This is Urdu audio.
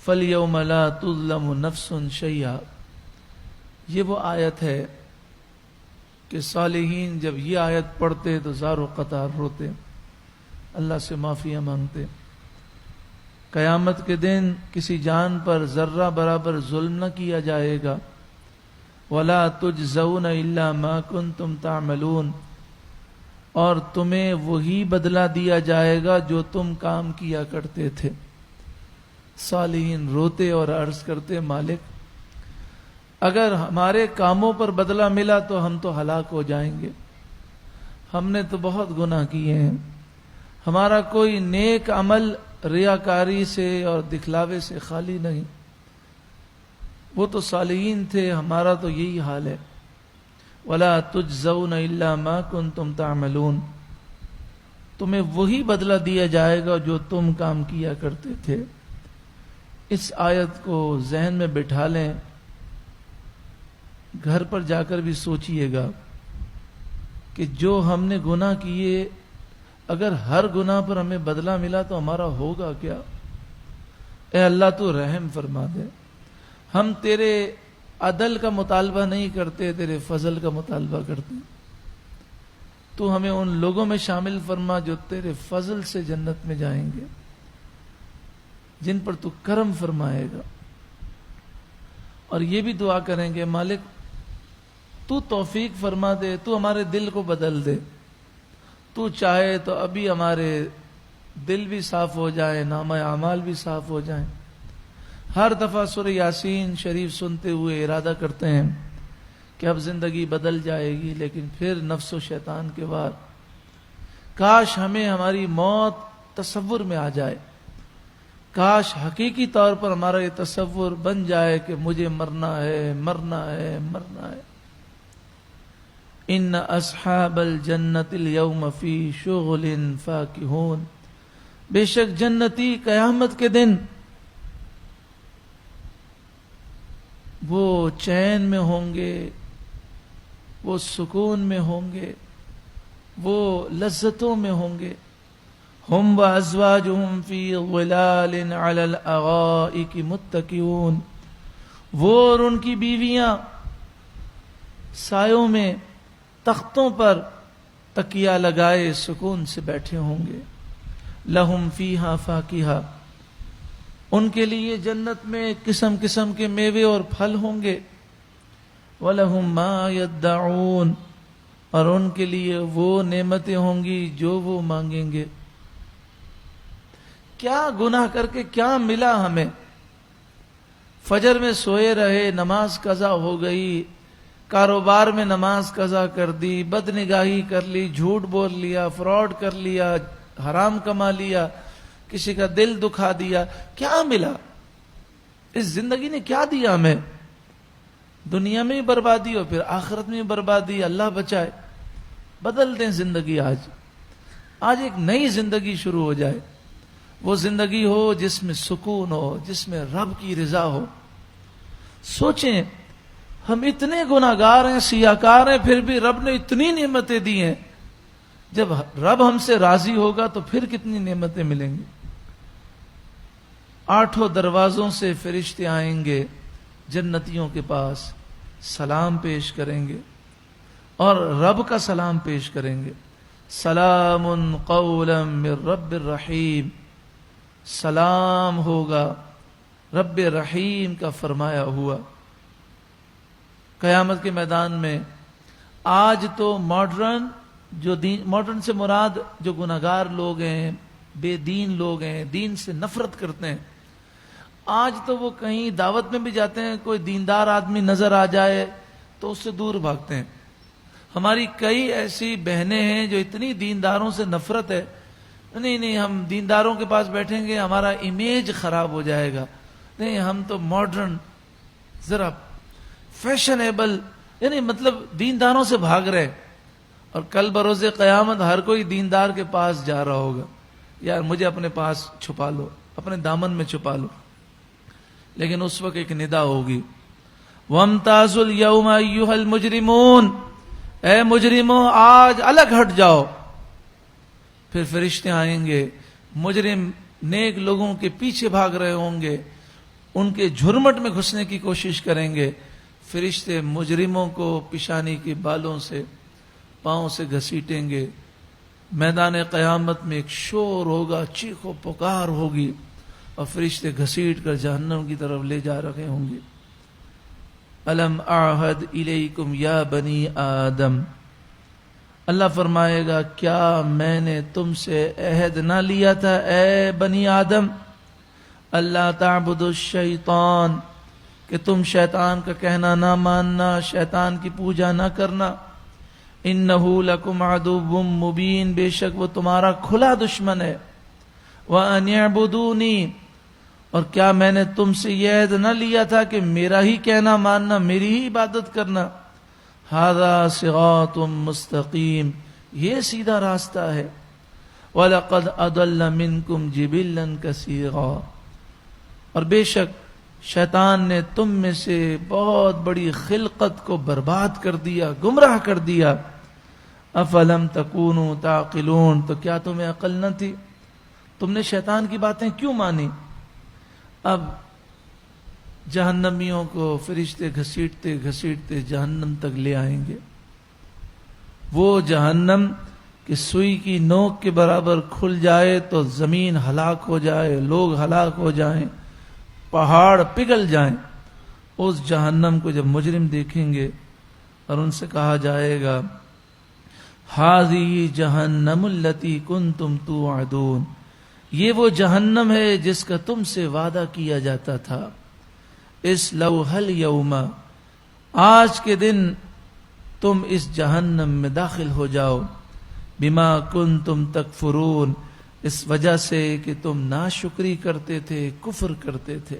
فَالْيَوْمَ لَا تُظْلَمُ نَفْسٌ شَيْئًا. یہ وہ آیت ہے کہ صالحین جب یہ آیت پڑھتے تو زار و قطار روتے، اللہ سے معافیاں مانگتے. قیامت کے دن کسی جان پر ذرہ برابر ظلم نہ کیا جائے گا. وَلَا تُجْزَوْنَ إِلَّا مَا كُنْتُمْ تَعْمَلُونَ. اور تمہیں وہی بدلہ دیا جائے گا جو تم کام کیا کرتے تھے. صالحین روتے اور عرض کرتے، مالک اگر ہمارے کاموں پر بدلہ ملا تو ہم تو ہلاک ہو جائیں گے. ہم نے تو بہت گناہ کیے ہیں، ہمارا کوئی نیک عمل ریاکاری سے اور دکھلاوے سے خالی نہیں. وہ تو صالحین تھے، ہمارا تو یہی حال ہے. وَلَا تُجْزَوْنَ إِلَّا مَا كُنْتُمْ تَعْمَلُونَ. تمہیں وہی بدلہ دیا جائے گا جو تم کام کیا کرتے تھے. اس آیت کو ذہن میں بٹھا لیں، گھر پر جا کر بھی سوچئے گا کہ جو ہم نے گناہ کیے، اگر ہر گناہ پر ہمیں بدلہ ملا تو ہمارا ہوگا کیا؟ اے اللہ تو رحم فرما دے. ہم تیرے عدل کا مطالبہ نہیں کرتے، تیرے فضل کا مطالبہ کرتے. تو ہمیں ان لوگوں میں شامل فرما جو تیرے فضل سے جنت میں جائیں گے، جن پر تو کرم فرمائے گا. اور یہ بھی دعا کریں گے، مالک تو توفیق فرما دے، تو ہمارے دل کو بدل دے. تو چاہے تو ابھی ہمارے دل بھی صاف ہو جائیں، نامہ اعمال بھی صاف ہو جائیں. ہر دفعہ سورہ یاسین شریف سنتے ہوئے ارادہ کرتے ہیں کہ اب زندگی بدل جائے گی، لیکن پھر نفس و شیطان کے وار. کاش ہمیں ہماری موت تصور میں آ جائے، کاش حقیقی طور پر ہمارا یہ تصور بن جائے کہ مجھے مرنا ہے، مرنا ہے، مرنا ہے. ان اصحاب الجنت اليوم فی شغل فاکہون. بے شک جنتی قیامت کے دن وہ چین میں ہوں گے، وہ سکون میں ہوں گے، وہ لذتوں میں ہوں گے. ہم وازواجہم فی ظلال علی الارائک متکئون. وہ اور ان کی بیویاں سایوں میں تختوں پر تکیہ لگائے سکون سے بیٹھے ہوں گے. لہم فیہا فاکہہ. ان کے لیے جنت میں قسم قسم کے میوے اور پھل ہوں گے. وَلَهُم مَّا يَدَّعُونَ. اور ان کے لیے وہ نعمتیں ہوں گی جو وہ مانگیں گے. کیا گناہ کر کے کیا ملا ہمیں؟ فجر میں سوئے رہے، نماز قضا ہو گئی، کاروبار میں نماز قضا کر دی، بد نگاہی کر لی، جھوٹ بول لیا، فراڈ کر لیا، حرام کما لیا، کسی کا دل دکھا دیا. کیا ملا؟ اس زندگی نے کیا دیا ہمیں؟ دنیا میں ہی بربادی ہو، پھر آخرت میں ہی بربادی. اللہ بچائے. بدل دیں زندگی. آج ایک نئی زندگی شروع ہو جائے. وہ زندگی ہو جس میں سکون ہو، جس میں رب کی رضا ہو. سوچیں، ہم اتنے گناہگار ہیں، سیاہکار ہیں، پھر بھی رب نے اتنی نعمتیں دی ہیں. جب رب ہم سے راضی ہوگا تو پھر کتنی نعمتیں ملیں گی. 8 دروازوں سے فرشتے آئیں گے جنتیوں کے پاس، سلام پیش کریں گے اور رب کا سلام پیش کریں گے. سلام قولا من رب الرحیم. سلام ہوگا رب رحیم کا فرمایا ہوا. قیامت کے میدان میں آج تو ماڈرن سے مراد جو گناہگار لوگ ہیں، بے دین لوگ ہیں، دین سے نفرت کرتے ہیں. آج تو وہ کہیں دعوت میں بھی جاتے ہیں، کوئی دیندار آدمی نظر آ جائے تو اس سے دور بھاگتے ہیں. ہماری کئی ایسی بہنیں ہیں جو اتنی دینداروں سے نفرت ہے، نہیں ہم دینداروں کے پاس بیٹھیں گے ہمارا امیج خراب ہو جائے گا، نہیں ہم تو ماڈرن، ذرا فیشنیبل، یعنی مطلب دینداروں سے بھاگ رہے. اور کل بروز قیامت ہر کوئی دیندار کے پاس جا رہا ہوگا، یار مجھے اپنے پاس چھپا لو، اپنے دامن میں چھپا لو. لیکن اس وقت ایک ندا ہوگی، وَامْتَازُوا الْيَوْمَ أَيُّهَا الْمُجْرِمُونَ. اے مجرموں آج الگ ہٹ جاؤ. پھر فرشتے آئیں گے، مجرم نیک لوگوں کے پیچھے بھاگ رہے ہوں گے، ان کے جھرمٹ میں گھسنے کی کوشش کریں گے، فرشتے مجرموں کو پیشانی کے بالوں سے پاؤں سے گھسیٹیں گے. میدان قیامت میں ایک شور ہوگا، چیخ و پکار ہوگی، اور فرشتے گھسیٹ کر جہنم کی طرف لے جا رہے ہوں گے. الم اعہد الیکم یا بنی آدم، اللہ فرمائے گا کیا میں نے تم سے عہد نہ لیا تھا اے بنی آدم، اللہ تعبدوا الشیطان، کہ تم شیطان کا کہنا نہ ماننا، شیطان کی پوجا نہ کرنا. انہ لکم عدو مبین، بے شک وہ تمہارا کھلا دشمن ہے. وان اعبدونی، اور کیا میں نے تم سے یہ عہد نہ لیا تھا کہ میرا ہی کہنا ماننا، میری ہی عبادت کرنا. ھذا صراط مستقیم، یہ سیدھا راستہ ہے. وَلَقَدْ أَضَلَّ مِنْكُمْ جِبِلًّا كَثِيرًا، اور بے شک شیطان نے تم میں سے بہت بڑی خلقت کو برباد کر دیا، گمراہ کر دیا. افلم تکونوا تعقلون، تو کیا تمہیں عقل نہ تھی؟ تم نے شیطان کی باتیں کیوں مانی؟ اب جہنمیوں کو فرشتے گھسیٹتے گھسیٹتے جہنم تک لے آئیں گے. وہ جہنم کہ سوئی کی نوک کے برابر کھل جائے تو زمین ہلاک ہو جائے، لوگ ہلاک ہو جائیں، پہاڑ پگھل جائیں. اس جہنم کو جب مجرم دیکھیں گے اور ان سے کہا جائے گا ھذی جہنم التی کنتم توعدون، یہ وہ جہنم ہے جس کا تم سے وعدہ کیا جاتا تھا. اصلوھا الیوم، آج کے دن تم اس جہنم میں داخل ہو جاؤ. بما کنتم تکفرون، اس وجہ سے کہ تم ناشکری کرتے تھے، کفر کرتے تھے.